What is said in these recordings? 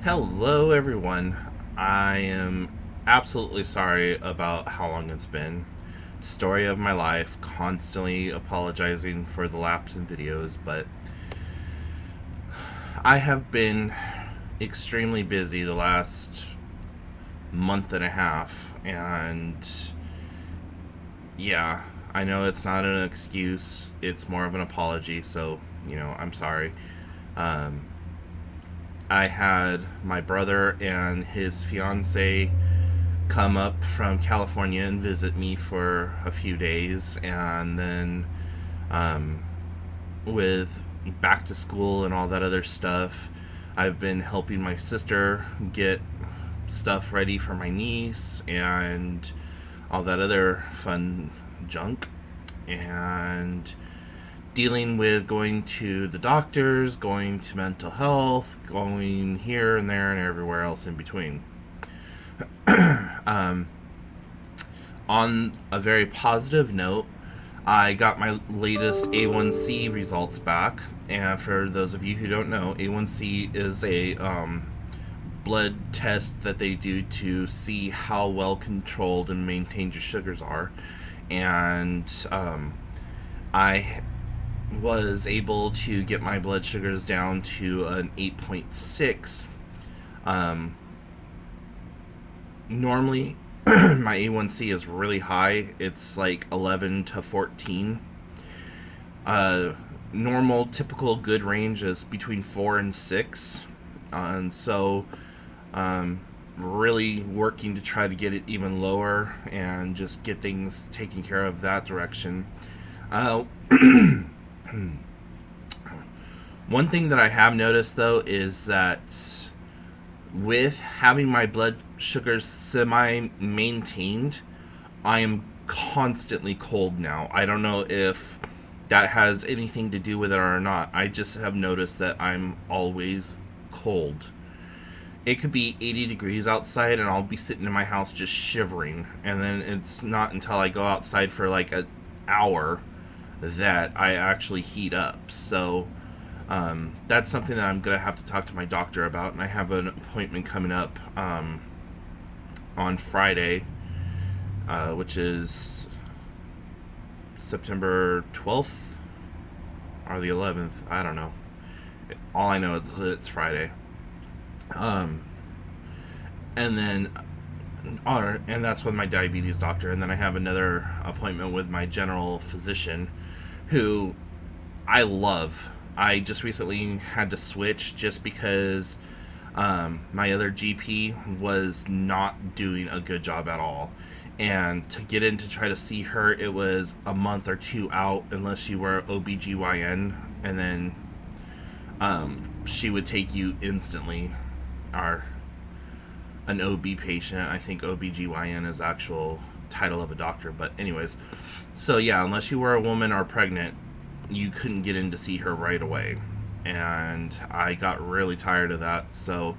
Hello, everyone. I am absolutely sorry about how long it's been. Story of my life, constantly apologizing for the lapse in videos, but I have been extremely busy the last month and a half, and yeah, I know it's not an excuse, it's more of an apology, so, I'm sorry. Um, I had my brother and his fiance come up from California and visit me for a few days, and then um, with back to school and all that other stuff, I've been helping my sister get stuff ready for my niece and all that other fun junk, and dealing with going to the doctors, going to mental health, going here and there and everywhere else in between. um, on a very positive note, I got my latest A1C results back. And for those of you who don't know, A1C is a blood test that they do to see how well controlled and maintained your sugars are. And I was able to get my blood sugars down to an 8.6. Um, Normally, my A1C is really high. It's like 11 to 14. Uh, Normal, typical good range is between 4 and 6. And so, um, really working to try to get it even lower and just get things taken care of that direction. Uh, One thing that I have noticed though is that with having my blood sugars semi maintained, I am constantly cold now. I don't know if that has anything to do with it or not. I just have noticed that I'm always cold. It could be 80 degrees outside and I'll be sitting in my house just shivering. And then it's not until I go outside for like an hour that I actually heat up. So that's something that I'm going to have to talk to my doctor about. And I have an appointment coming up on Friday, which is September 12th or the 11th. I don't know. All I know is it's Friday. Um, and then, and that's with my diabetes doctor. And then I have another appointment with my general physician, who I love. I just recently had to switch just because my other GP was not doing a good job at all. And to get in to try to see her, it was a month or two out unless you were OBGYN. And then she would take you instantly, or an OB patient. I think OBGYN is actual title of a doctor. But anyways, so yeah, unless you were a woman or pregnant, you couldn't get in to see her right away. And I got really tired of that. So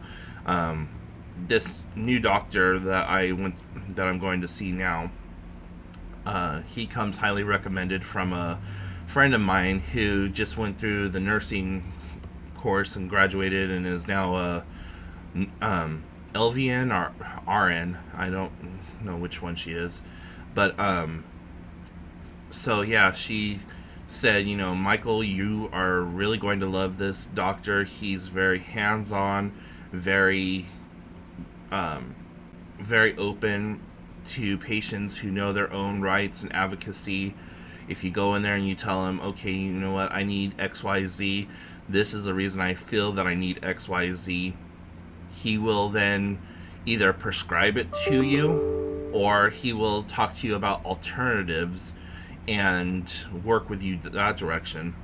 this new doctor that I'm going to see now, he comes highly recommended from a friend of mine who just went through the nursing course and graduated and is now a LVN or RN. I don't know which one she is, but so yeah, she said, Michael, you are really going to love this doctor. He's very hands-on, very very open to patients who know their own rights and advocacy. If you go in there and you tell him, okay, you know what, I need XYZ, this is the reason I feel that I need XYZ, he will then either prescribe it to you or he will talk to you about alternatives and work with you that direction.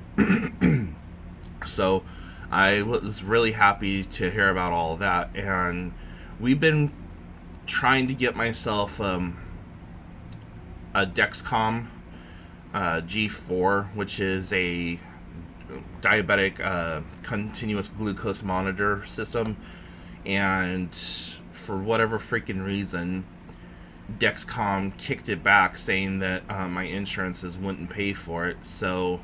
So I was really happy to hear about all of that. And we've been trying to get myself a Dexcom G4, which is a diabetic continuous glucose monitor system. And for whatever freaking reason, Dexcom kicked it back, saying that my insurances wouldn't pay for it. So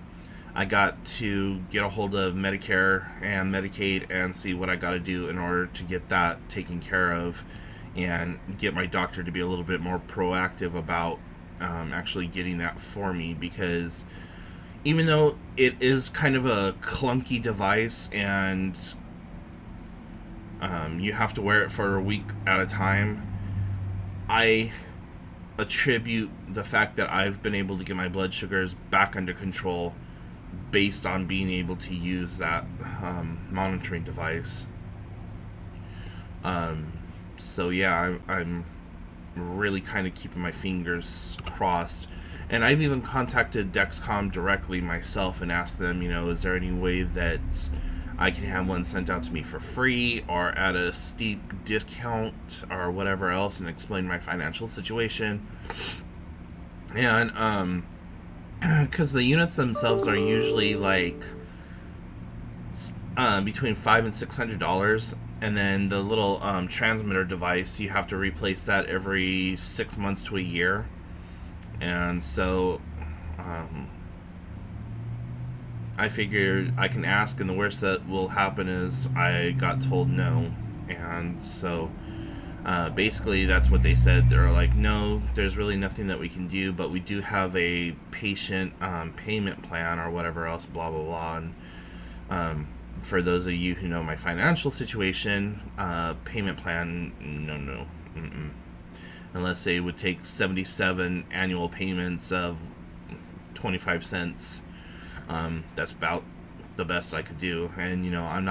I got to get a hold of Medicare and Medicaid and see what I got to do in order to get that taken care of, and get my doctor to be a little bit more proactive about actually getting that for me, because even though it is kind of a clunky device and you have to wear it for a week at a time, I attribute the fact that I've been able to get my blood sugars back under control based on being able to use that monitoring device. So yeah, I'm really kind of keeping my fingers crossed. And I've even contacted Dexcom directly myself and asked them, is there any way that I can have one sent out to me for free or at a steep discount or whatever else, and explain my financial situation. And because the units themselves are usually like between $500 and $600, and then the little transmitter device, you have to replace that every 6 months to a year. And so I figured I can ask, and the worst that will happen is I got told no. And so basically that's what they said. They're like, no, there's really nothing that we can do, but we do have a patient payment plan or whatever else, blah blah blah. And for those of you who know my financial situation, payment plan, no, unless they would take 77 annual payments of 25 cents. That's about the best I could do. And I'm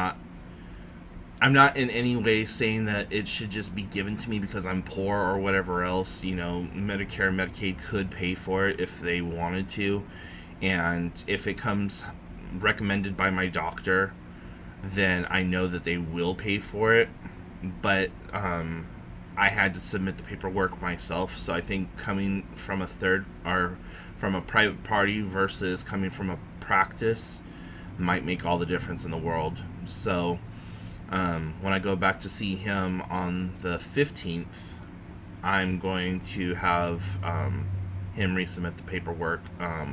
not in any way saying that it should just be given to me because I'm poor or whatever else. Medicare and Medicaid could pay for it if they wanted to, and if it comes recommended by my doctor, then I know that they will pay for it. But I had to submit the paperwork myself, so I think coming from a third or from a private party versus coming from a practice might make all the difference in the world. So when I go back to see him on the 15th, I'm going to have him resubmit the paperwork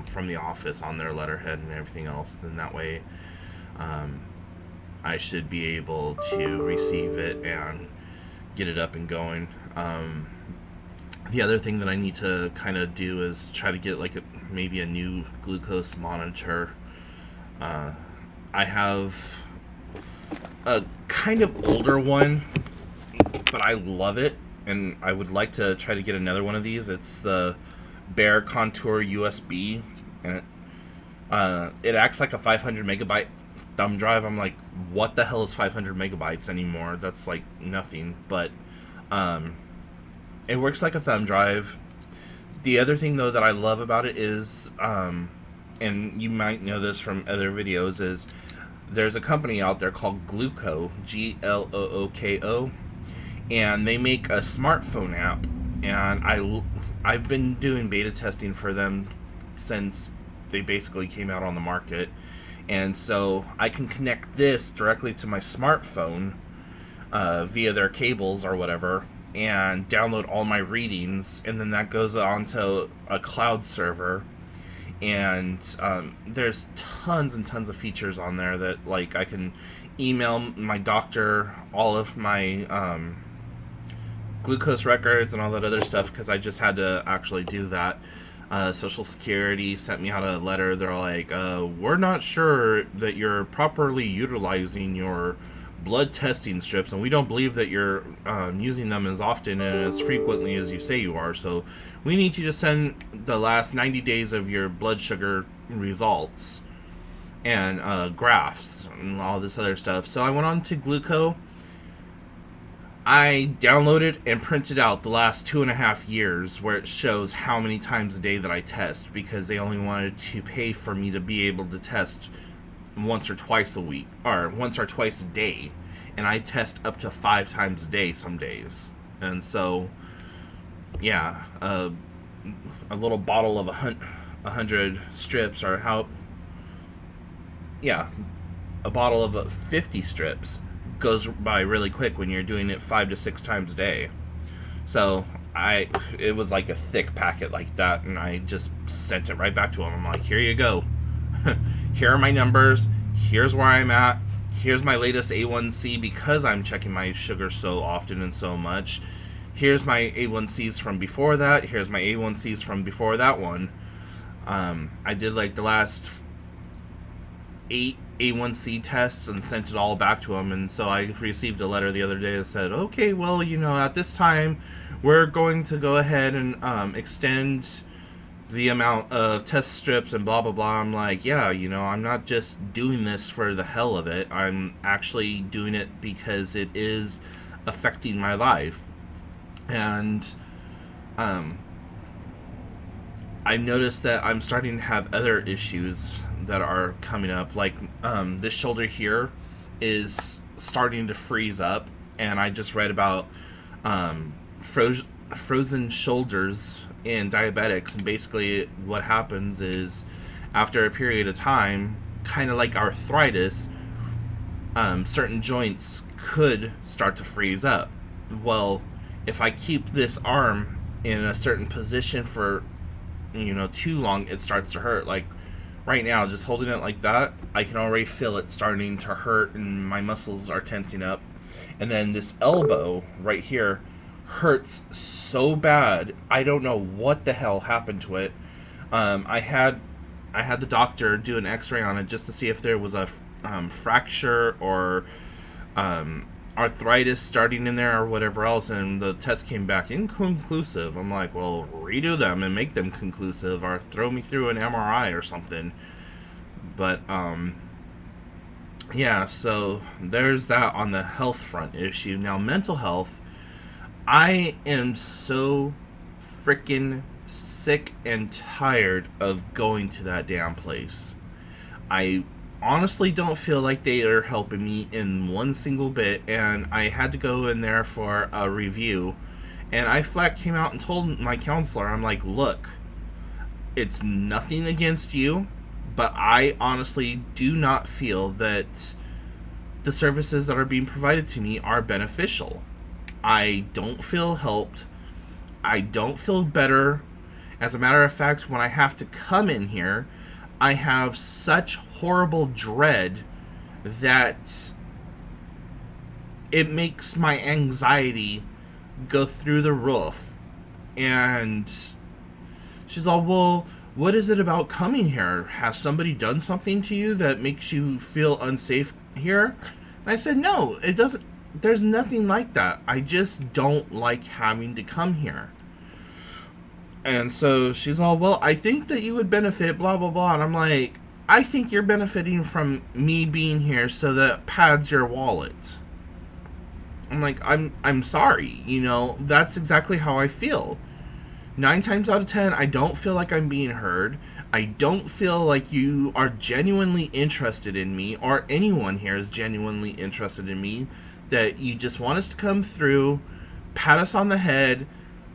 from the office on their letterhead and everything else. Then that way I should be able to receive it and get it up and going. The other thing that I need to kind of do is try to get maybe a new glucose monitor. I have a kind of older one, but I love it, and I would like to try to get another one of these. It's the Bear Contour USB, and it acts like a 500 megabyte thumb drive. I'm like, what the hell is 500 megabytes anymore? That's like nothing. But it works like a thumb drive. The other thing though that I love about it is and you might know this from other videos, is there's a company out there called Glooko, Glooko, and they make a smartphone app, and I've been doing beta testing for them since they basically came out on the market. And so I can connect this directly to my smartphone via their cables or whatever, and download all my readings, and then that goes onto a cloud server. And there's tons and tons of features on there that I can email my doctor all of my glucose records and all that other stuff, because I just had to actually do that. Social Security sent me out a letter. They're like, we're not sure that you're properly utilizing your blood testing strips, and we don't believe that you're using them as often and as frequently as you say you are, so we need you to send the last 90 days of your blood sugar results and graphs and all this other stuff. So I went on to Glooko. I downloaded and printed out the last 2.5 years where it shows how many times a day that I test, because they only wanted to pay for me to be able to test once or twice a week, or once or twice a day, and I test up to 5 times a day some days. And so yeah, a little bottle of 100 strips, or a bottle of 50 strips goes by really quick when you're doing it 5 to 6 times a day. So it was like a thick packet like that, and I just sent it right back to him. I'm like, here you go. here are my numbers, here's where I'm at, here's my latest A1C because I'm checking my sugar so often and so much. Here's my A1Cs from before that. Here's my A1Cs from before that one. I did like the last 8 A1C tests and sent it all back to him. And so I received a letter the other day that said, okay, well, at this time, we're going to go ahead and extend the amount of test strips and blah, blah, blah. I'm like, yeah, I'm not just doing this for the hell of it. I'm actually doing it because it is affecting my life. And I noticed that I'm starting to have other issues that are coming up. Like this shoulder here is starting to freeze up, and I just read about frozen shoulders in diabetics, and basically what happens is after a period of time, kind of like arthritis, certain joints could start to freeze up. Well, if I keep this arm in a certain position for, too long, it starts to hurt. Like right now, just holding it like that, I can already feel it starting to hurt and my muscles are tensing up. And then this elbow right here hurts so bad. I don't know what the hell happened to it. I had the doctor do an x-ray on it just to see if there was a fracture or arthritis starting in there or whatever else, and the test came back inconclusive. I'm like, well, redo them and make them conclusive, or throw me through an MRI or something. But yeah, so there's that on the health front issue. Now, mental health, I am so freaking sick and tired of going to that damn place. I honestly don't feel like they are helping me in one single bit, and I had to go in there for a review, and I flat came out and told my counselor, I'm like, look, it's nothing against you, but I honestly do not feel that the services that are being provided to me are beneficial. I don't feel helped. I don't feel better. As a matter of fact, when I have to come in here, I have such horrible dread that it makes my anxiety go through the roof. And she's all, well, what is it about coming here? Has somebody done something to you that makes you feel unsafe here? And I said, no, it doesn't. There's nothing like that. I just don't like having to come here. And so she's all, well, I think that you would benefit, blah, blah, blah. And I'm like, I think you're benefiting from me being here so that it pads your wallet. I'm like, I'm sorry, that's exactly how I feel. 9 times out of 10, I don't feel like I'm being heard. I don't feel like you are genuinely interested in me, or anyone here is genuinely interested in me, that you just want us to come through, pat us on the head,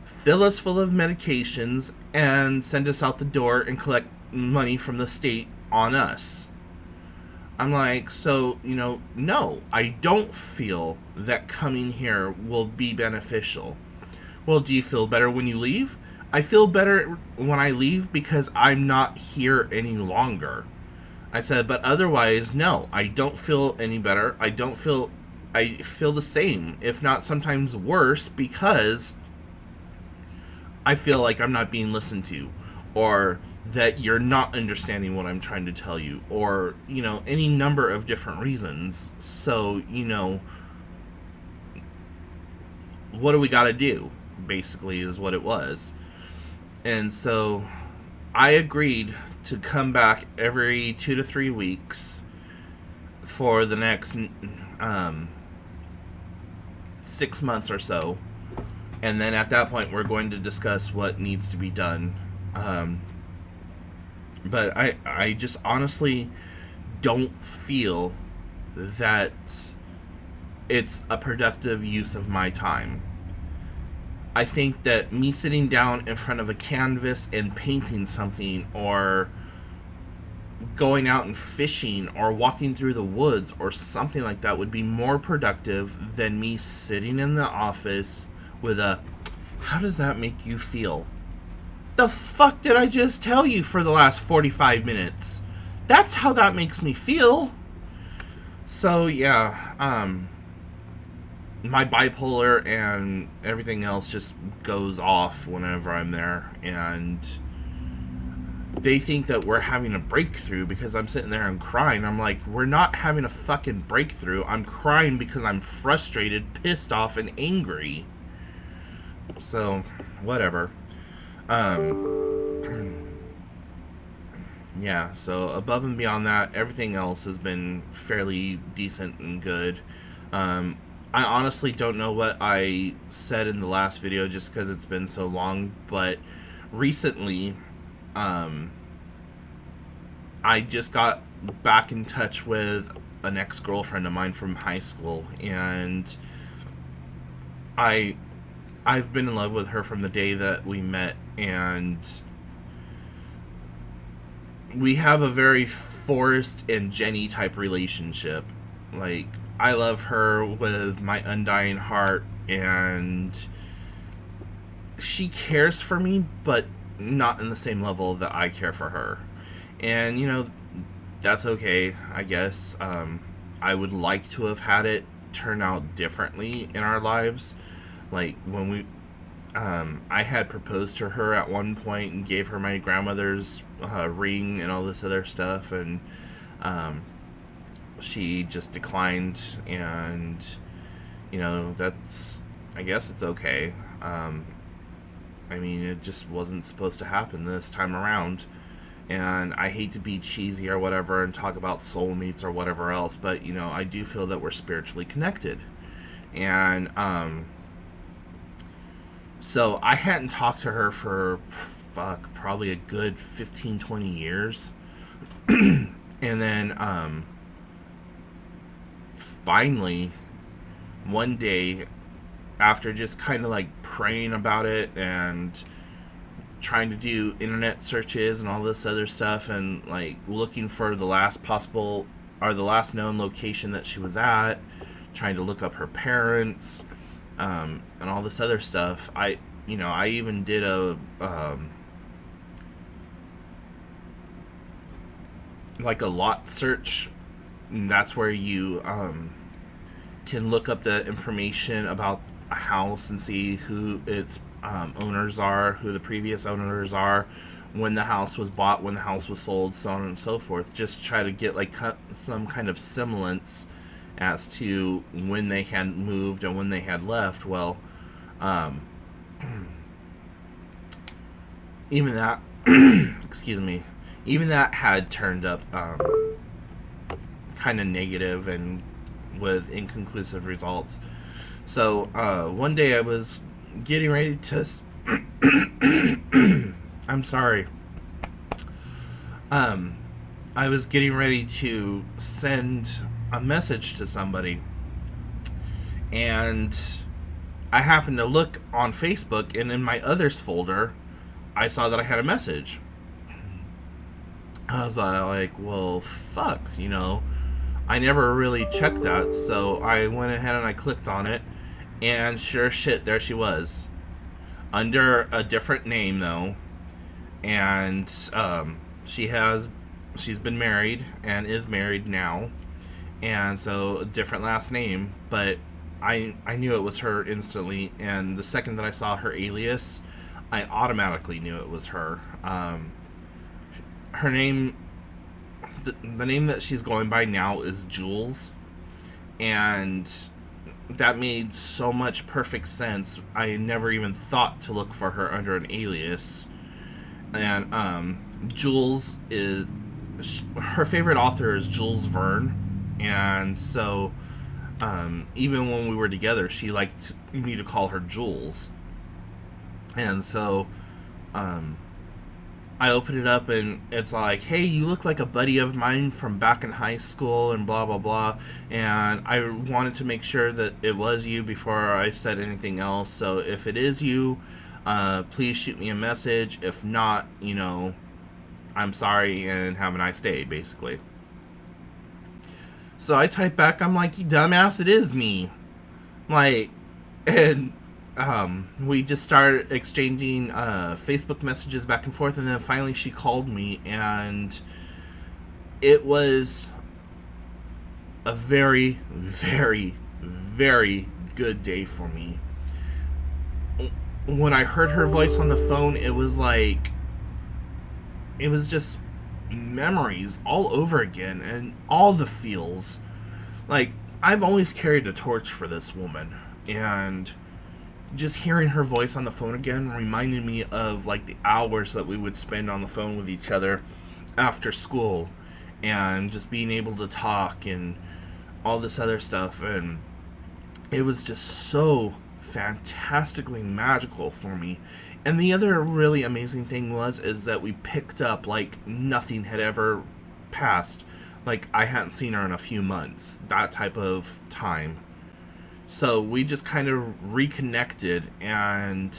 fill us full of medications, and send us out the door and collect money from the state on us. I'm like, so, no, I don't feel that coming here will be beneficial. Well, do you feel better when you leave? I feel better when I leave because I'm not here any longer. I said, but otherwise, no, I don't feel any better. I feel the same, if not sometimes worse, because I feel like I'm not being listened to, or that you're not understanding what I'm trying to tell you, or, any number of different reasons. So, what do we got to do, basically, is what it was. And so I agreed to come back every 2 to 3 weeks for the next 6 months or so. And then at that point, we're going to discuss what needs to be done. But I just honestly don't feel that it's a productive use of my time. I think that me sitting down in front of a canvas and painting something, or going out and fishing, or walking through the woods, or something like that, would be more productive than me sitting in the office with a, how does that make you feel? The fuck did I just tell you for the last 45 minutes? That's how that makes me feel. So yeah, my bipolar and everything else just goes off whenever I'm there, and they think that we're having a breakthrough because I'm sitting there and crying. I'm like, we're not having a fucking breakthrough. I'm crying because I'm frustrated, pissed off, and angry. So, whatever. Yeah, so above and beyond that, everything else has been fairly decent and good. Um, I honestly don't know what I said in the last video just because it's been so long, but recently, um, I just got back in touch with an ex girlfriend of mine from high school, and I I've been in love with her from the day that we met, and we have a very Forrest and Jenny type relationship. Like, I love her with my undying heart, and she cares for me, but not in the same level that I care for her. And, that's okay, I guess. I would like to have had it turn out differently in our lives. Like, when I had proposed to her at one point and gave her my grandmother's ring and all this other stuff, and um, she just declined, and that's, I guess it's okay. I mean, it just wasn't supposed to happen this time around, and I hate to be cheesy or whatever and talk about soulmates or whatever else, but I do feel that we're spiritually connected, and so I hadn't talked to her for probably a good 15, 20 years. And then finally one day, after just kind of like praying about it and trying to do internet searches and all this other stuff, and like looking for the last possible or the last known location that she was at, trying to look up her parents, and all this other stuff. I even did a like a lot search. And that's where you can look up the information about a house and see who its owners are, who the previous owners are, when the house was bought, when the house was sold, so on and so forth. Just try to get like some kind of semblance as to when they had moved and when they had left. Well, um, even that, excuse me, even that had turned up kind of negative and with inconclusive results. So one day I was getting ready to. I'm sorry. I was getting ready to send a message to somebody, and I happened to look on Facebook, and in my others folder, I saw that I had a message. I was like, well, fuck, I never really checked that, so I went ahead and I clicked on it, and sure shit, there she was. Under a different name, though, and she's been married and is married now, and so a different last name, but I knew it was her instantly, and the second that I saw her alias, I automatically knew it was her. Her name, the name that she's going by now is Jules, and that made so much perfect sense. I never even thought to look for her under an alias. And Jules is her favorite author is Jules Verne, and so even when we were together, she liked me to call her Jules. And so I open it up, and it's like, hey, you look like a buddy of mine from back in high school, and blah, blah, blah. And I wanted to make sure that it was you before I said anything else. So if it is you, please shoot me a message. If not, I'm sorry and have a nice day, basically. So I type back, I'm like, you dumbass, it is me. Like, and we just started exchanging Facebook messages back and forth, and then finally she called me, and it was a very, very, very good day for me. When I heard her voice on the phone, it was like, it was just memories all over again, and all the feels. Like, I've always carried a torch for this woman, and just hearing her voice on the phone again reminded me of like the hours that we would spend on the phone with each other after school, and just being able to talk and all this other stuff. And it was just so fantastically magical for me. And the other really amazing thing is that we picked up like nothing had ever passed. Like, I hadn't seen her in a few months, that type of time. So we just kind of reconnected, and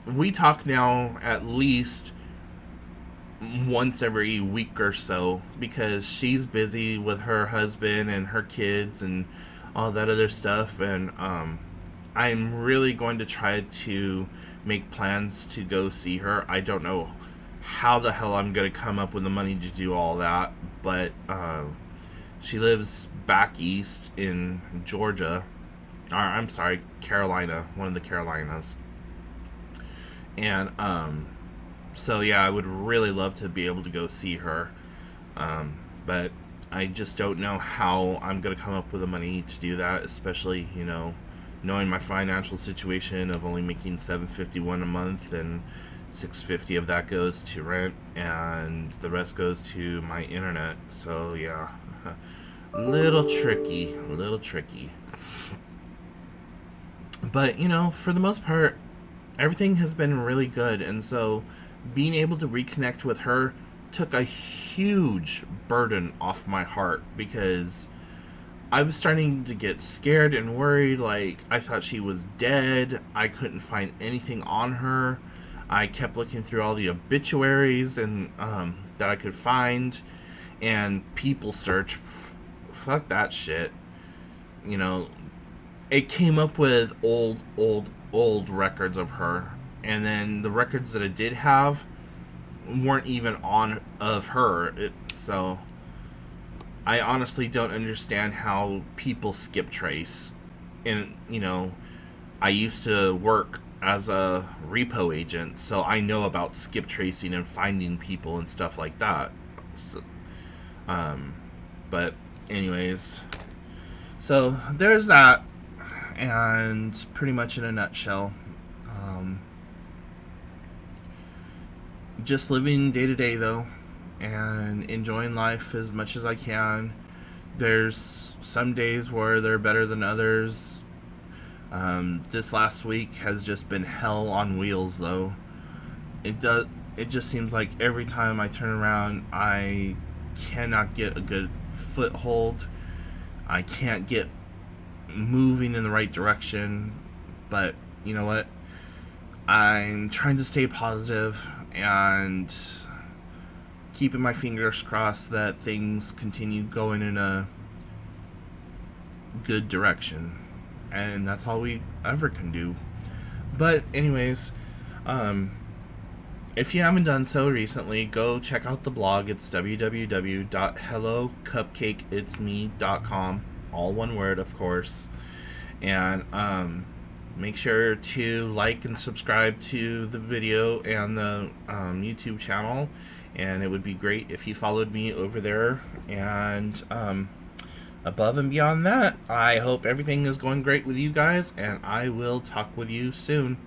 we talk now at least once every week or so, because she's busy with her husband and her kids and all that other stuff. And I'm really going to try to make plans to go see her. I don't know how the hell I'm going to come up with the money to do all that, but she lives back east in Georgia. Or, I'm sorry, Carolina, one of the Carolinas. And so yeah, I would really love to be able to go see her, but I just don't know how I'm going to come up with the money to do that, especially, knowing my financial situation of only making $751 a month, and $650 of that goes to rent, and the rest goes to my internet. So yeah, little tricky. But for the most part, everything has been really good, and so being able to reconnect with her took a huge burden off my heart, because I was starting to get scared and worried. Like, I thought she was dead. I couldn't find anything on her. I kept looking through all the obituaries and that I could find, and people search. Fuck that shit. It came up with old records of her, and then the records that it did have weren't even on of her. So I honestly don't understand how people skip trace. And I used to work as a repo agent, so I know about skip tracing and finding people and stuff like that. So, but anyways, so there's that, and pretty much in a nutshell, just living day to day though, and enjoying life as much as I can. There's some days where they're better than others. This last week has just been hell on wheels though. It just seems like every time I turn around, I cannot get a good foothold. I can't get moving in the right direction. But you know what? I'm trying to stay positive and keeping my fingers crossed that things continue going in a good direction. And that's all we ever can do. But anyways, if you haven't done so recently, go check out the blog. It's www.hellocupcakeitsme.com. All one word, of course. And make sure to like and subscribe to the video and the YouTube channel. And it would be great if you followed me over there. And above and beyond that, I hope everything is going great with you guys, and I will talk with you soon.